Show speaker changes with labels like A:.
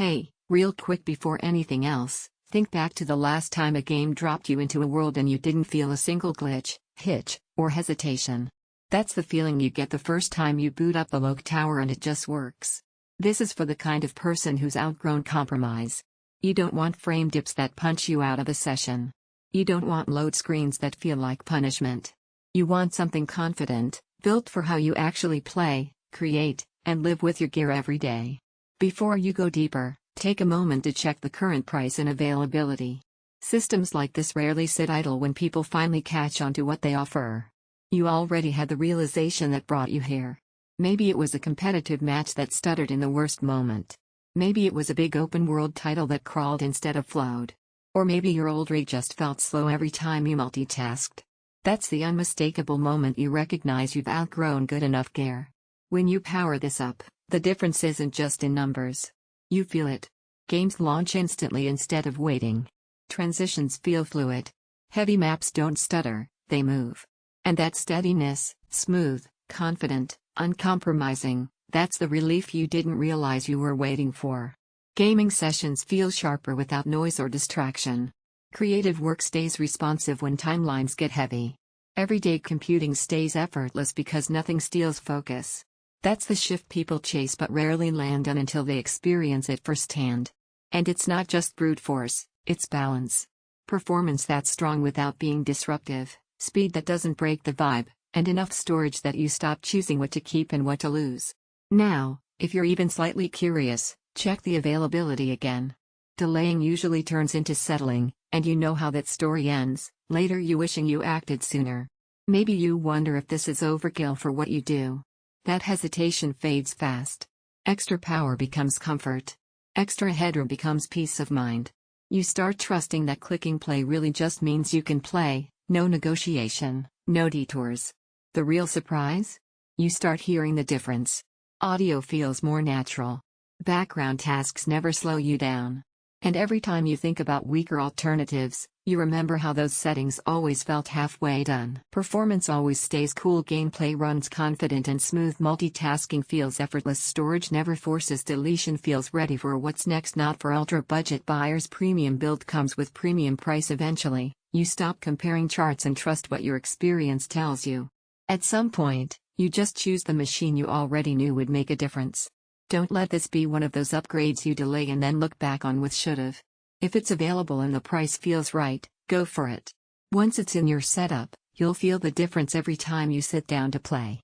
A: Hey, real quick before anything else, think back to the last time a game dropped you into a world and you didn't feel a single glitch, hitch, or hesitation. That's the feeling you get the first time you boot up the LOQ Tower and it just works. This is for the kind of person who's outgrown compromise. You don't want frame dips that punch you out of a session. You don't want load screens that feel like punishment. You want something confident, built for how you actually play, create, and live with your gear every day. Before you go deeper, take a moment to check the current price and availability. Systems like this rarely sit idle when people finally catch on to what they offer. You already had the realization that brought you here. Maybe it was a competitive match that stuttered in the worst moment. Maybe it was a big open-world title that crawled instead of flowed. Or maybe your old rig just felt slow every time you multitasked. That's the unmistakable moment you recognize you've outgrown good enough gear. When you power this up, the difference isn't just in numbers. You feel it. Games launch instantly instead of waiting. Transitions feel fluid. Heavy maps don't stutter, they move. And that steadiness, smooth, confident, uncompromising, that's the relief you didn't realize you were waiting for. Gaming sessions feel sharper without noise or distraction. Creative work stays responsive when timelines get heavy. Everyday computing stays effortless because nothing steals focus. That's the shift people chase but rarely land on until they experience it firsthand. And it's not just brute force, it's balance. Performance that's strong without being disruptive, speed that doesn't break the vibe, and enough storage that you stop choosing what to keep and what to lose. Now, if you're even slightly curious, check the availability again. Delaying usually turns into settling, and you know how that story ends, later you wishing you acted sooner. Maybe you wonder if this is overkill for what you do. That hesitation fades fast. Extra power becomes comfort. Extra headroom becomes peace of mind. You start trusting that clicking play really just means you can play, no negotiation, no detours. The real surprise? You start hearing the difference. Audio feels more natural. Background tasks never slow you down. And every time you think about weaker alternatives, you remember how those settings always felt halfway done. Performance always stays cool, gameplay runs confident and smooth, multitasking feels effortless, storage never forces deletion, feels ready for what's next, not for ultra-budget buyers. Premium build comes with premium price eventually. You stop comparing charts and trust what your experience tells you. At some point, you just choose the machine you already knew would make a difference. Don't let this be one of those upgrades you delay and then look back on with should've. If it's available and the price feels right, go for it. Once it's in your setup, you'll feel the difference every time you sit down to play.